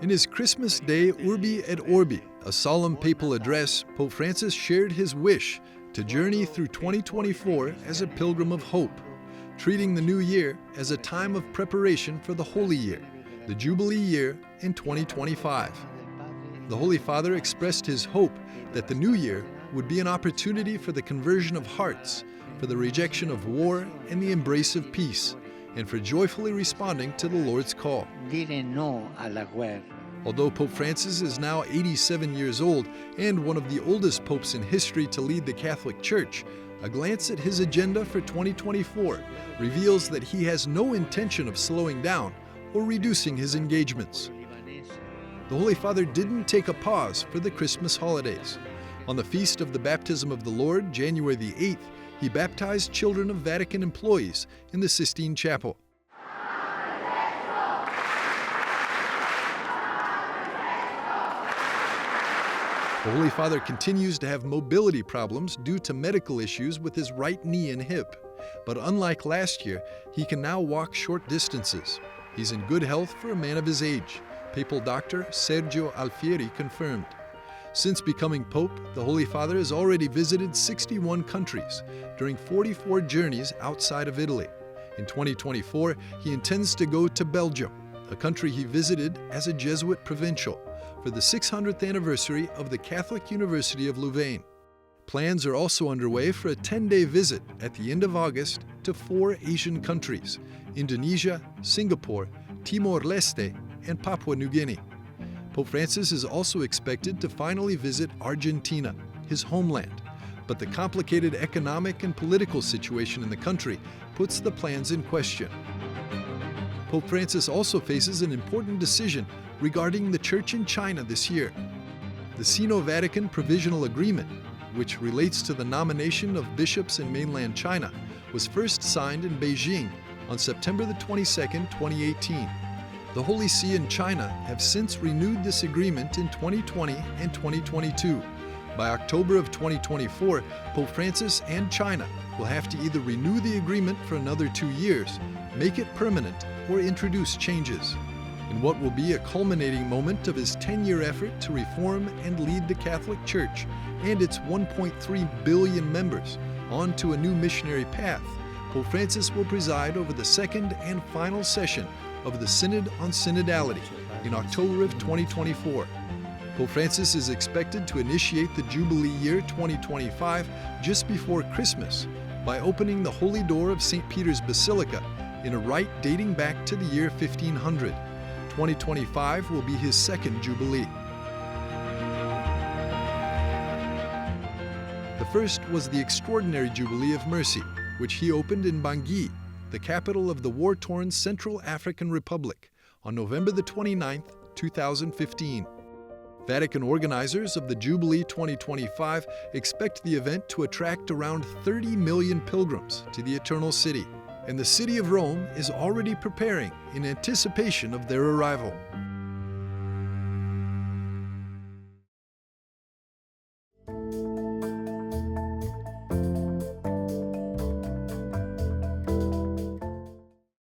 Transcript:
In his Christmas Day Urbi et Orbi, a solemn papal address, Pope Francis shared his wish to journey through 2024 as a pilgrim of hope, treating the new year as a time of preparation for the Holy Year, the Jubilee Year in 2025. The Holy Father expressed his hope that the new year would be an opportunity for the conversion of hearts, for the rejection of war and the embrace of peace, and for joyfully responding to the Lord's call. Dire no alla guerra. Although Pope Francis is now 87 years old and one of the oldest popes in history to lead the Catholic Church, a glance at his agenda for 2024 reveals that he has no intention of slowing down or reducing his engagements. The Holy Father didn't take a pause for the Christmas holidays. On the Feast of the Baptism of the Lord, January the 8th, he baptized children of Vatican employees in the Sistine Chapel. The Holy Father continues to have mobility problems due to medical issues with his right knee and hip. But unlike last year, he can now walk short distances. He's in good health for a man of his age, Papal Doctor Sergio Alfieri confirmed. Since becoming Pope, the Holy Father has already visited 61 countries during 44 journeys outside of Italy. In 2024, he intends to go to Belgium, a country he visited as a Jesuit provincial, for the 600th anniversary of the Catholic University of Louvain. Plans are also underway for a 10-day visit at the end of August to 4 Asian countries: Indonesia, Singapore, Timor-Leste, and Papua New Guinea. Pope Francis is also expected to finally visit Argentina, his homeland, but the complicated economic and political situation in the country puts the plans in question. Pope Francis also faces an important decision regarding the Church in China this year. The Sino-Vatican Provisional Agreement, which relates to the nomination of bishops in mainland China, was first signed in Beijing on September the 22nd, 2018. The Holy See and China have since renewed this agreement in 2020 and 2022. By October of 2024, Pope Francis and China will have to either renew the agreement for another 2 years, make it permanent, or introduce changes. In what will be a culminating moment of his 10-year effort to reform and lead the Catholic Church and its 1.3 billion members onto a new missionary path, Pope Francis will preside over the second and final session of the Synod on Synodality in October of 2024. Pope Francis is expected to initiate the Jubilee Year 2025 just before Christmas by opening the Holy Door of St. Peter's Basilica in a rite dating back to the year 1500. 2025 will be his second Jubilee. The first was the Extraordinary Jubilee of Mercy, which he opened in Bangui, the capital of the war-torn Central African Republic, on November the 29th, 2015. Vatican organizers of the Jubilee 2025 expect the event to attract around 30 million pilgrims to the Eternal City, and the city of Rome is already preparing in anticipation of their arrival.